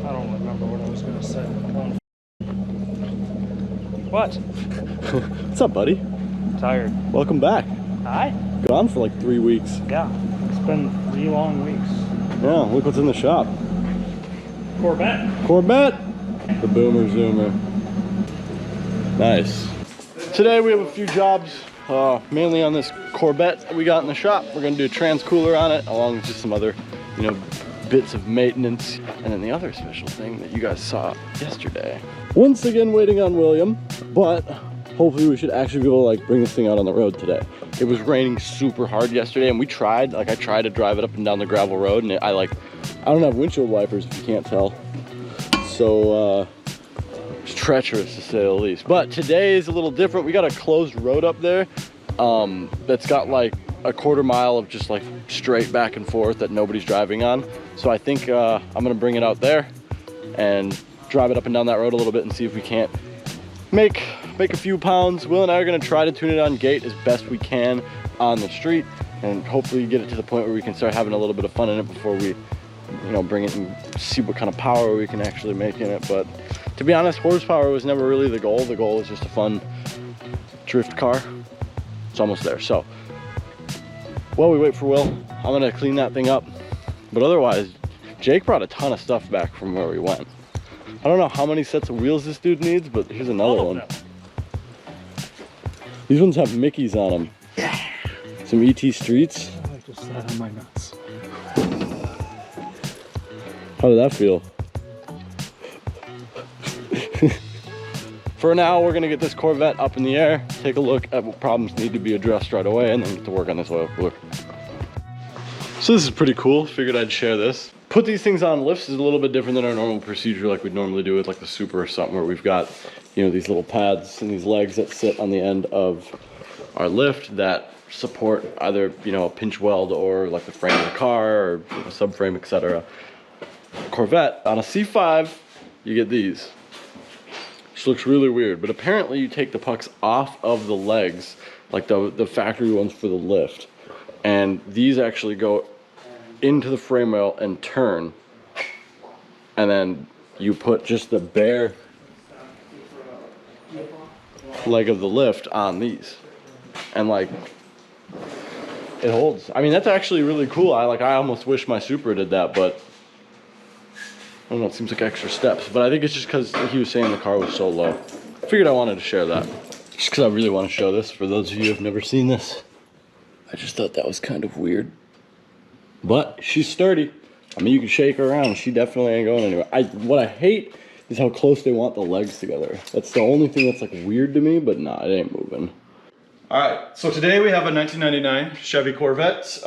I don't remember what I was gonna say. What? What's up, buddy? Tired. Welcome back. Hi? Gone for like 3 weeks. Yeah, it's been 3 long weeks. Yeah, look what's in the shop. Corvette. Corvette! The Boomer Zoomer. Nice. Today we have a few jobs, mainly on this Corvette that we got in the shop. We're gonna do a trans cooler on it, along with just some other, bits of maintenance. And then the other special thing that you guys saw yesterday. Once again waiting on William, but hopefully we should actually be able to like bring this thing out on the road today. It was raining super hard yesterday and we tried, I tried to drive it up and down the gravel road and I don't have windshield wipers if you can't tell. So it's treacherous to say the least. But today is a little different. We got a closed road up there that's got like a quarter mile of just like straight back and forth that nobody's driving on. So I think I'm gonna bring it out there and drive it up and down that road a little bit and see if we can't make a few pounds. Will and I are gonna try to tune it on gate as best we can on the street and hopefully get it to the point where we can start having a little bit of fun in it before we bring it and see what kind of power we can actually make in it. But to be honest, horsepower was never really the goal. The goal is just a fun drift car. It's almost there. So while we wait for Will, I'm gonna clean that thing up. But otherwise, Jake brought a ton of stuff back from where we went. I don't know how many sets of wheels this dude needs, but here's another one. These ones have Mickeys on them. Yeah. Some ET Streets. I just sat on my nuts. How did that feel? For now, we're gonna get this Corvette up in the air, take a look at what problems need to be addressed right away, and then get to work on this oil cooler. So this is pretty cool. Figured I'd share this. Put these things on lifts is a little bit different than our normal procedure like we'd normally do with like the Super or something, where we've got, these little pads and these legs that sit on the end of our lift that support either, a pinch weld or like the frame of the car or a subframe, etc. Corvette, on a C5, you get these. Which looks really weird, but apparently you take the pucks off of the legs, like the factory ones for the lift, and these actually go into the frame rail and turn, and then you put just the bare leg of the lift on these, and like it holds. I mean, that's actually really cool. I almost wish my Supra did that, but I don't know, it seems like extra steps, but I think it's just because he was saying the car was so low. I figured I wanted to share that, just because I really want to show this for those of you who have never seen this. I just thought that was kind of weird. But she's sturdy. I mean, you can shake her around. She definitely ain't going anywhere. What I hate is how close they want the legs together. That's the only thing that's like weird to me, but nah, it ain't moving. All right, so today we have a 1999 Chevy Corvette.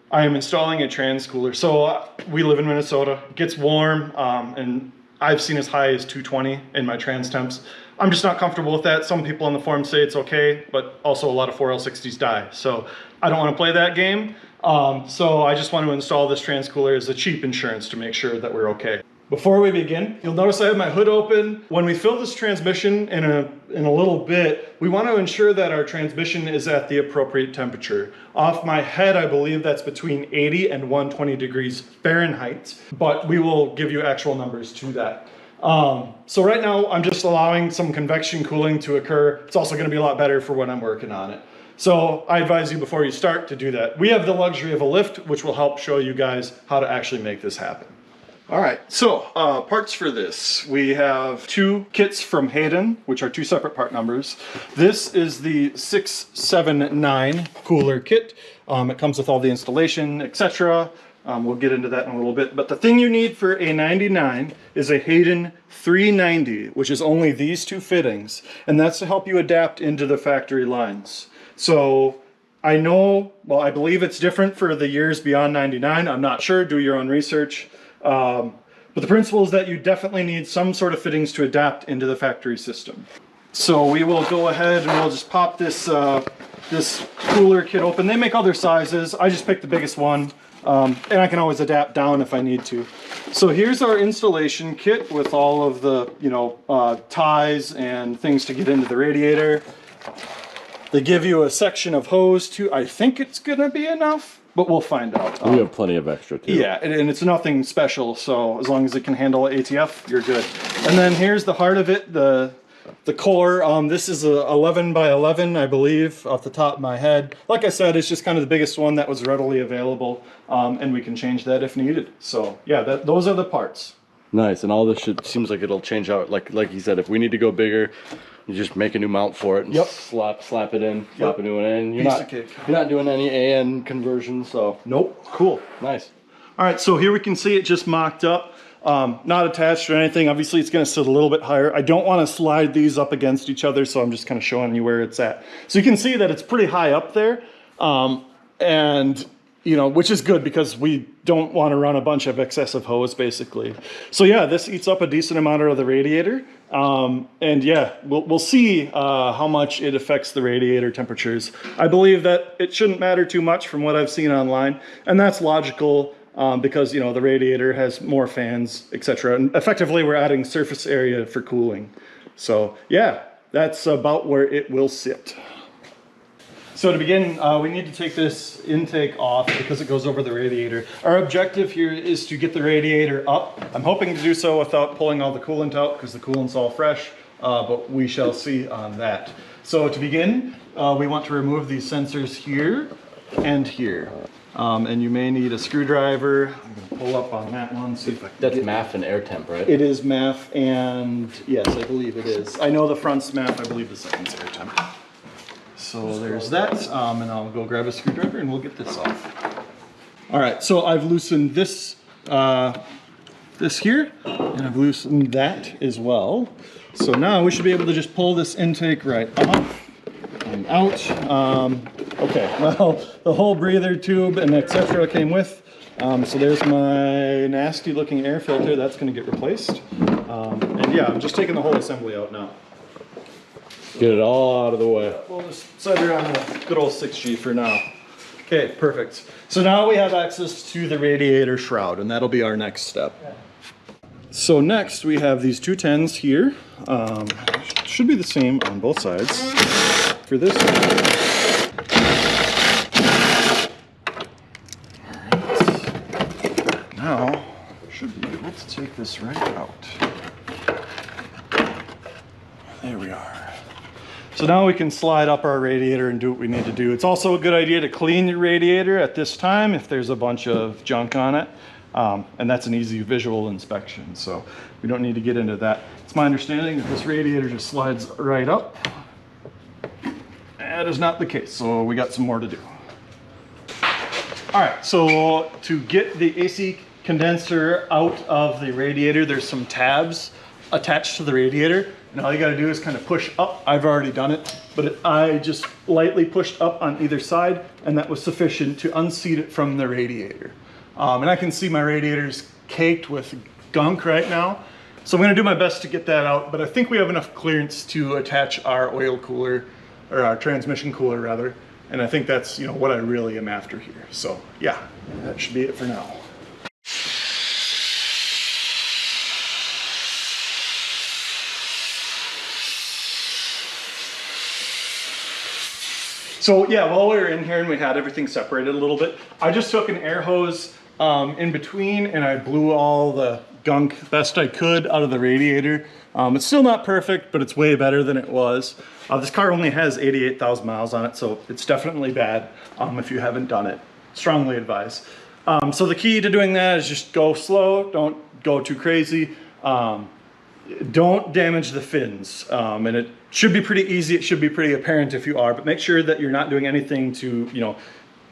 I am installing a trans cooler. So we live in Minnesota, it gets warm, and I've seen as high as 220 in my trans temps. I'm just not comfortable with that. Some people on the forum say it's okay, but also a lot of 4L60s die. So I don't want to play that game. So I just want to install this trans cooler as a cheap insurance to make sure that we're okay. Before we begin, you'll notice I have my hood open. When we fill this transmission in a little bit, we want to ensure that our transmission is at the appropriate temperature. Off my head, I believe that's between 80 and 120 degrees Fahrenheit, but we will give you actual numbers to that. So right now, I'm just allowing some convection cooling to occur. It's also going to be a lot better for when I'm working on it. So I advise you before you start to do that. We have the luxury of a lift, which will help show you guys how to actually make this happen. All right, so parts for this. We have 2 kits from Hayden, which are 2 separate part numbers. This is the 679 cooler kit. It comes with all the installation, etc. We'll get into that in a little bit. But the thing you need for a 99 is a Hayden 390, which is only these 2 fittings. And that's to help you adapt into the factory lines. So I know, well, I believe it's different for the years beyond 99. I'm not sure, do your own research. But the principle is that you definitely need some sort of fittings to adapt into the factory system. So we will go ahead and we'll just pop this this cooler kit open. They make other sizes. I just picked the biggest one, and I can always adapt down if I need to. So here's our installation kit with all of the ties and things to get into the radiator. They give you a section of hose too. I think it's gonna be enough. but we'll find out. We have plenty of extra too. Yeah, and it's nothing special, so as long as it can handle ATF, you're good. And then here's the heart of it, the core. This is a 11 by 11, I believe, off the top of my head. Like I said, it's just kind of the biggest one that was readily available, and we can change that if needed. So yeah, those are the parts. Nice, and all this shit seems like it'll change out. Like you said, if we need to go bigger, you just make a new mount for it and slap it in, slap a new one in. You're not doing any AN conversion, so nope. Cool. Nice. All right, so here we can see it just mocked up, not attached or anything. Obviously, it's going to sit a little bit higher. I don't want to slide these up against each other, so I'm just kind of showing you where it's at. So you can see that it's pretty high up there, and you know, which is good because we don't want to run a bunch of excessive hose, basically. So yeah, this eats up a decent amount of the radiator, and yeah, we'll see how much it affects the radiator temperatures. I believe that it shouldn't matter too much from what I've seen online, and that's logical. Because, you know, the radiator has more fans, etc. And effectively, we're adding surface area for cooling. So, yeah, that's about where it will sit. So to begin, we need to take this intake off because it goes over the radiator. Our objective here is to get the radiator up. I'm hoping to do so without pulling all the coolant out because the coolant's all fresh, but we shall see on that. So to begin, we want to remove these sensors here and here. And you may need a screwdriver. I'm going to pull up on that one, see if I can. That's MAF and air temp, right? It is MAF, and yes, I believe it is. I know the front's MAF, I believe the second's air temp. So there's that, and I'll go grab a screwdriver and we'll get this off. All right, so I've loosened this, this here, and I've loosened that as well. So now we should be able to just pull this intake right off and out. Okay, well, the whole breather tube and etc. came with. So there's my nasty looking air filter. That's going to get replaced. And yeah, I'm just taking the whole assembly out now. Get it all out of the way. We'll just set her on a good old 6G for now. Okay, perfect. So now we have access to the radiator shroud, and that'll be our next step. So next we have these 210s here. Should be the same on both sides. For this one. Now, should be able to take this right out. There we are. So now we can slide up our radiator and do what we need to do. It's also a good idea to clean your radiator at this time if there's a bunch of junk on it. And that's an easy visual inspection, so we don't need to get into that. It's my understanding that this radiator just slides right up. That is not the case, so we got some more to do. All right, so to get the AC condenser out of the radiator, there's some tabs attached to the radiator. And all you gotta do is kind of push up. I've already done it, but I just lightly pushed up on either side, and that was sufficient to unseat it from the radiator. And I can see my radiator's caked with gunk right now. So I'm gonna do my best to get that out, but I think we have enough clearance to attach our oil cooler, or our transmission cooler rather. And I think that's, you know, what I really am after here. So yeah, that should be it for now. So yeah, while we were in here and we had everything separated a little bit, I just took an air hose in between and I blew all the gunk best I could out of the radiator. It's still not perfect, but it's way better than it was. This car only has 88,000 miles on it, so it's definitely bad if you haven't done it. Strongly advise. So the key to doing that is just go slow, don't go too crazy. Don't damage the fins, and it should be pretty easy. It should be pretty apparent if you are, but make sure that you're not doing anything to, you know,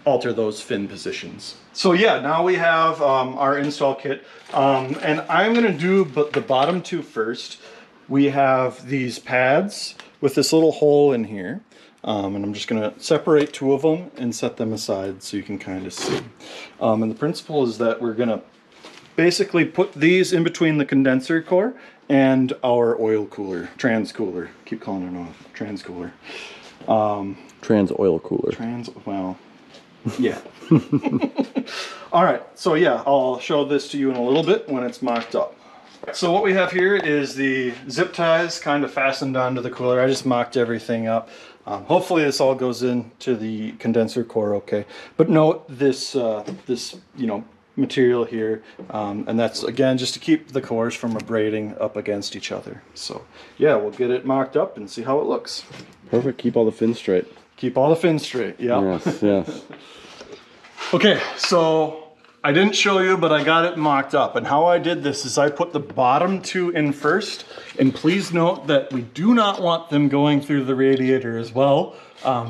alter those fin positions. So yeah, now we have our install kit, and I'm gonna do the bottom two first. We have these pads with this little hole in here, and I'm just gonna separate two of them and set them aside so you can kind of see. And the principle is that we're gonna basically put these in between the condenser core and our oil cooler, trans cooler. Keep calling it a trans cooler. Trans oil cooler. Well, yeah. All right, so yeah, I'll show this to you in a little bit when it's mocked up. So what we have here is the zip ties kind of fastened onto the cooler. I just mocked everything up. Hopefully this all goes into the condenser core okay. But note this, this material here, and that's again just to keep the cores from abrading up against each other. So yeah, we'll get it mocked up and see how it looks. Perfect. Keep all the fins straight. Keep all the fins straight. Yeah. Yes. Yes. Okay, so I didn't show you, but I got it mocked up. And how I did this is I put the bottom two in first. And please note that we do not want them going through the radiator as well,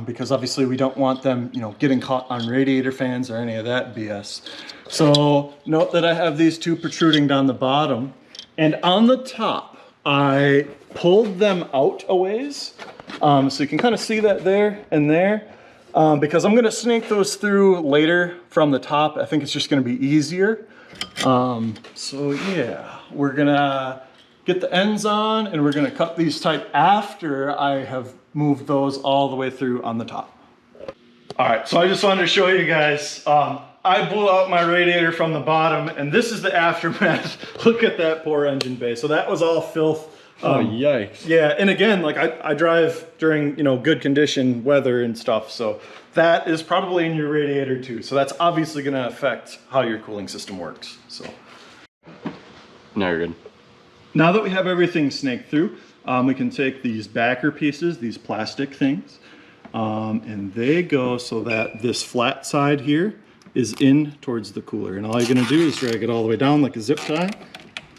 because obviously we don't want them, getting caught on radiator fans or any of that BS. So note that I have these two protruding down the bottom. And on the top, I pulled them out a ways. So you can kind of see that there and there. Because I'm going to snake those through later from the top. I think it's just going to be easier. So yeah, we're going to get the ends on and we're going to cut these tight after I have moved those all the way through on the top. All right, so I just wanted to show you guys, I blew out my radiator from the bottom and this is the aftermath. Look at that poor engine bay. So that was all filth. Oh, yikes. Yeah, and again, like I drive during, good condition weather and stuff, so that is probably in your radiator too. So that's obviously going to affect how your cooling system works. So Now you're good. now that we have everything snaked through, we can take these backer pieces, these plastic things, and they go so that this flat side here is in towards the cooler. And all you're going to do is drag it all the way down like a zip tie,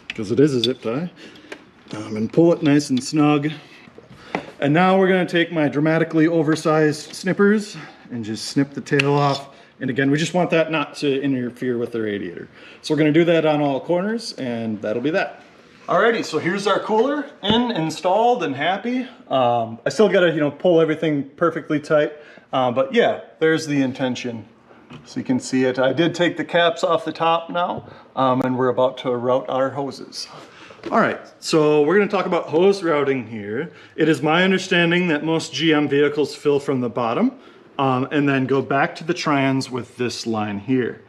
because it is a zip tie. And pull it nice and snug. And now we're going to take my dramatically oversized snippers and just snip the tail off. And again, we just want that not to interfere with the radiator. So we're going to do that on all corners, and that'll be that. Alrighty, so here's our cooler installed and happy. I still got to pull everything perfectly tight, but yeah, there's the intention. So you can see it. I did take the caps off the top now, and we're about to route our hoses. All right, so we're going to talk about hose routing here. It is my understanding that most GM vehicles fill from the bottom and then go back to the trans with this line here.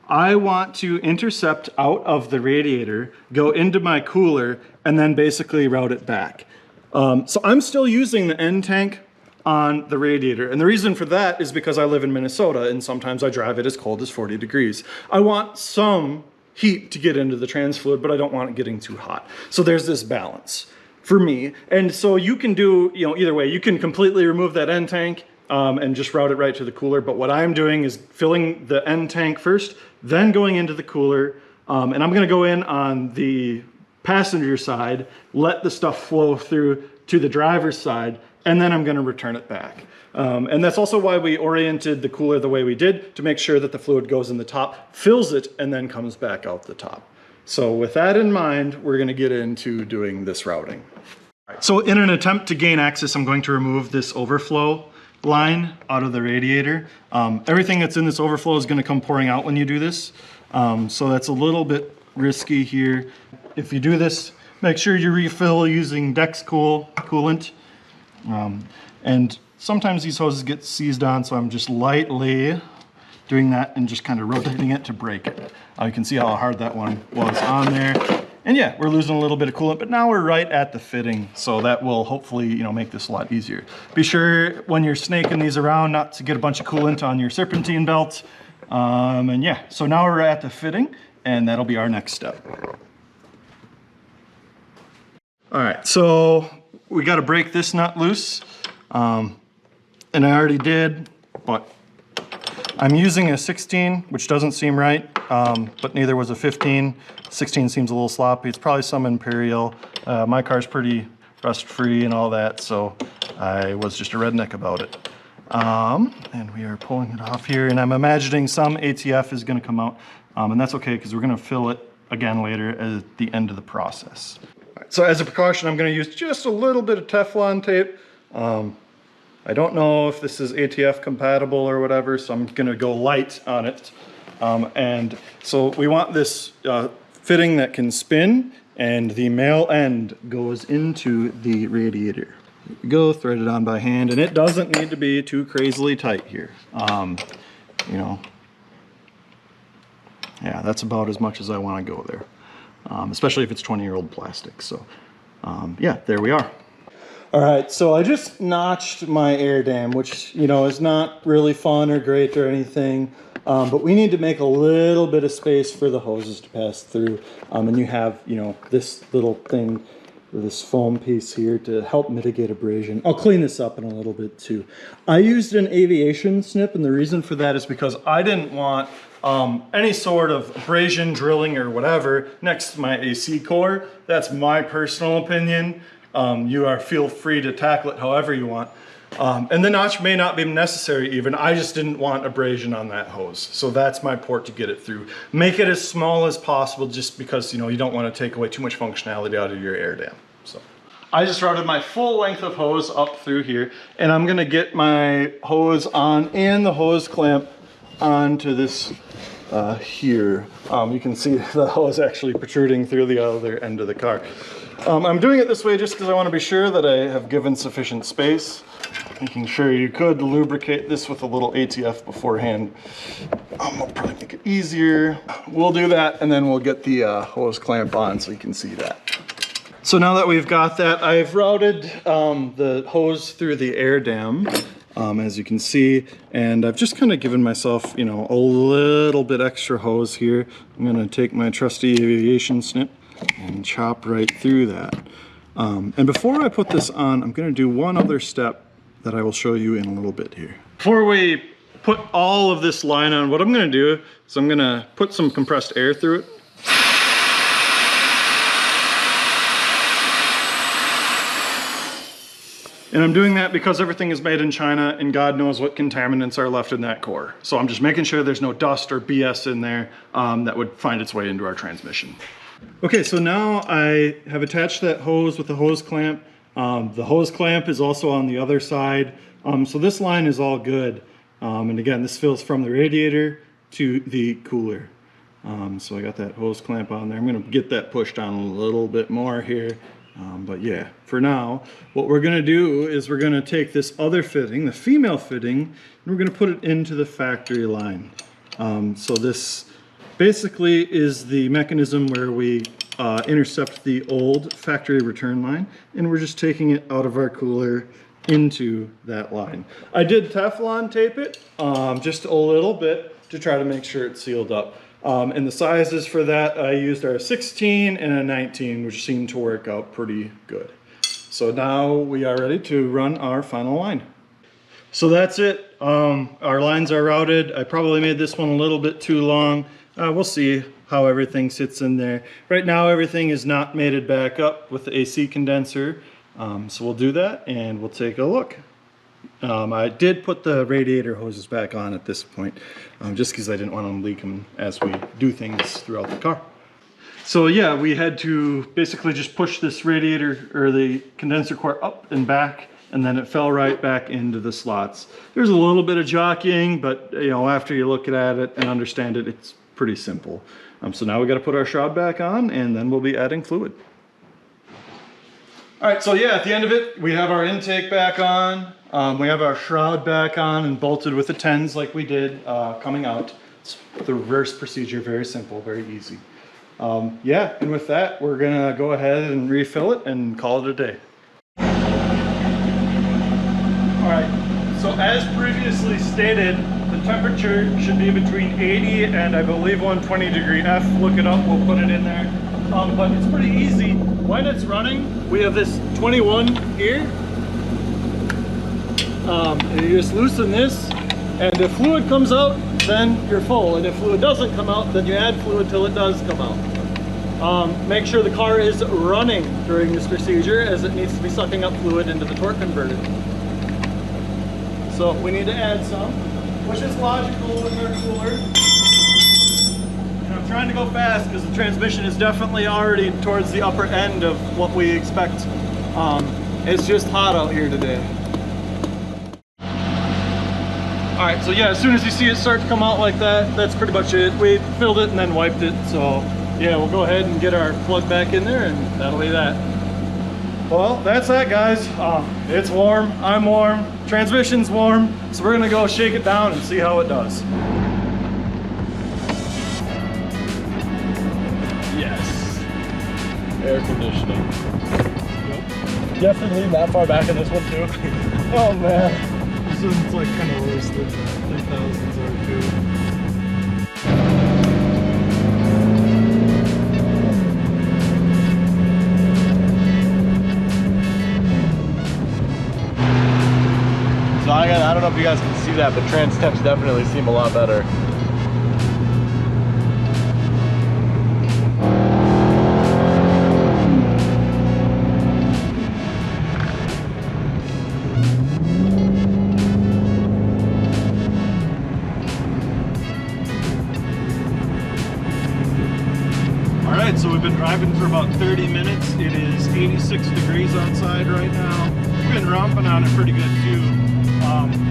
I want to intercept out of the radiator, go into my cooler, and then basically route it back. So I'm still using the end tank on the radiator. And the reason for that is because I live in Minnesota and sometimes I drive it as cold as 40 degrees. I want some heat to get into the trans fluid, but I don't want it getting too hot. So there's this balance for me. And so you can do, either way. You can completely remove that end tank and just route it right to the cooler. But what I'm doing is filling the end tank first, then going into the cooler. And I'm gonna go in on the passenger side, let the stuff flow through to the driver's side, and then I'm gonna return it back. And that's also why we oriented the cooler the way we did, to make sure that the fluid goes in the top, fills it, and then comes back out the top. So with that in mind, we're gonna get into doing this routing. So in an attempt to gain access, I'm going to remove this overflow line out of the radiator. Everything that's in this overflow is gonna come pouring out when you do this. So that's a little bit risky here. If you do this, make sure you refill using Dex coolant. And sometimes these hoses get seized on, so I'm just lightly doing that and just kind of rotating it to break it. You can see how hard that one was on there. And yeah, we're losing a little bit of coolant, but now we're right at the fitting, so that will hopefully, make this a lot easier. Be sure when you're snaking these around not to get a bunch of coolant on your serpentine belt. And yeah, so now we're at the fitting, and that'll be our next step. All right, so we got to break this nut loose. And I already did, but I'm using a 16, which doesn't seem right, but neither was a 15. 16 seems a little sloppy. It's probably some Imperial. My car's pretty rust-free and all that, so I was just a redneck about it. And we are pulling it off here, and I'm imagining some ATF is going to come out, and that's okay because we're going to fill it again later at the end of the process. All right, so as a precaution, I'm going to use just a little bit of Teflon tape. I don't know if this is ATF compatible or whatever, so I'm gonna go light on it. And so we want this fitting that can spin, and the male end goes into the radiator. Here we go, thread it on by hand, and it doesn't need to be too crazily tight here. Yeah, that's about as much as I want to go there, especially if it's 20-year-old plastic. So yeah, there we are. All right, so I just notched my air dam, which, you know, is not really fun or great or anything, but we need to make a little bit of space for the hoses to pass through. And you have, you know, this little thing, this foam piece here to help mitigate abrasion. I'll clean this up in a little bit too. I used an aviation snip, and the reason for that is because I didn't want any sort of abrasion, drilling, or whatever next to my AC core. That's my personal opinion. Feel free to tackle it however you want. And the notch may not be necessary even. I just didn't want abrasion on that hose. So that's my port to get it through. Make it as small as possible just because, you know, you don't want to take away too much functionality out of your air dam. So I just routed my full length of hose up through here, and I'm gonna get my hose on and the hose clamp onto this here. You can see the hose actually protruding through the other end of the car. I'm doing it this way just because I want to be sure that I have given sufficient space. Making sure you could lubricate this with a little ATF beforehand. I'll probably make it easier. We'll do that, and then we'll get the hose clamp on so you can see that. So now that we've got that, I've routed the hose through the air dam, as you can see, and I've just kind of given myself, you know, a little bit extra hose here. I'm gonna take my trusty aviation snip and chop right through that. And before I put this on, I'm gonna do one other step that I will show you in a little bit here. Before we put all of this line on, what I'm gonna do is I'm gonna put some compressed air through it. And I'm doing that because everything is made in China and God knows what contaminants are left in that core. So I'm just making sure there's no dust or BS in there that would find its way into our transmission. Okay, so now I have attached that hose with the hose clamp. The hose clamp is also on the other side. So this line is all good. And again, this fills from the radiator to the cooler. So I got that hose clamp on there. I'm gonna get that pushed on a little bit more here. But yeah, for now, what we're gonna do is we're gonna take this other fitting, the female fitting, and we're gonna put it into the factory line. So this basically is the mechanism where we intercept the old factory return line, and we're just taking it out of our cooler into that line. I did Teflon tape it just a little bit to try to make sure it's sealed up. And the sizes for that, I used are a 16 and a 19, which seemed to work out pretty good. So now we are ready to run our final line. So that's it. Our lines are routed. I probably made this one a little bit too long. We'll see how everything sits in there. Right now, everything is not mated back up with the AC condenser. So we'll do that and we'll take a look. I did put the radiator hoses back on at this point, just because I didn't want to leak them as we do things throughout the car. So yeah, we had to basically just push this radiator or the condenser core up and back, and then it fell right back into the slots. There's a little bit of jockeying, but you know, after you look at it and understand it, it's pretty simple. So now we got to put our shroud back on, and then we'll be adding fluid. All right, so yeah, at the end of it, we have our intake back on. We have our shroud back on and bolted with the 10s like we did coming out. It's the reverse procedure, very simple, very easy. Yeah, and with that, we're gonna go ahead and refill it and call it a day. All right, so as previously stated, the temperature should be between 80 and I believe 120 degree F. Look it up, we'll put it in there. But it's pretty easy. When it's running, we have this 21 here. And you just loosen this, and if fluid comes out, then you're full. And if fluid doesn't come out, then you add fluid till it does come out. Make sure the car is running during this procedure, as it needs to be sucking up fluid into the torque converter. So we need to add some, which is logical with our cooler. And I'm trying to go fast because the transmission is definitely already towards the upper end of what we expect. It's just hot out here today. All right, so yeah, as soon as you see it start to come out like that, that's pretty much it. We filled it and then wiped it. So yeah, we'll go ahead and get our plug back in there, and that'll be that. Well, that's that, guys. It's warm, I'm warm, transmission's warm. So we're gonna go shake it down and see how it does. Yes. Air conditioning. Yep. You have to lean that far back in this one too. Oh man. This one's like kind of worse than 3000s are too. So I don't know if you guys can see that, but trans temps definitely seem a lot better. Alright, so we've been driving for about 30 minutes. It is 86 degrees outside right now. We've been romping on it pretty good too.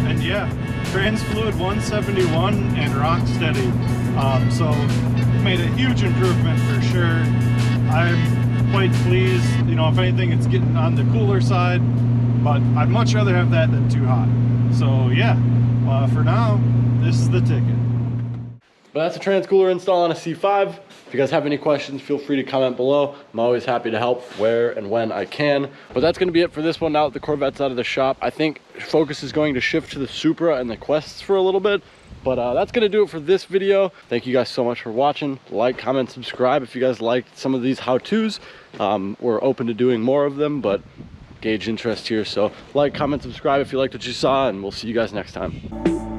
And yeah, trans fluid 171 and rock steady. So made a huge improvement for sure. I'm quite pleased. You know, if anything, it's getting on the cooler side, but I'd much rather have that than too hot. So yeah, for now, this is the ticket. But that's a trans cooler install on a C5. If you guys have any questions, feel free to comment below. I'm always happy to help where and when I can. But that's going to be it for this one. Now that the Corvette's out of the shop, I think focus is going to shift to the Supra and the Quests for a little bit. But that's going to do it for this video. Thank you guys so much for watching. Like, comment, subscribe if you guys liked some of these how-tos. We're open to doing more of them, but gauge interest here. So like, comment, subscribe if you liked what you saw, and we'll see you guys next time.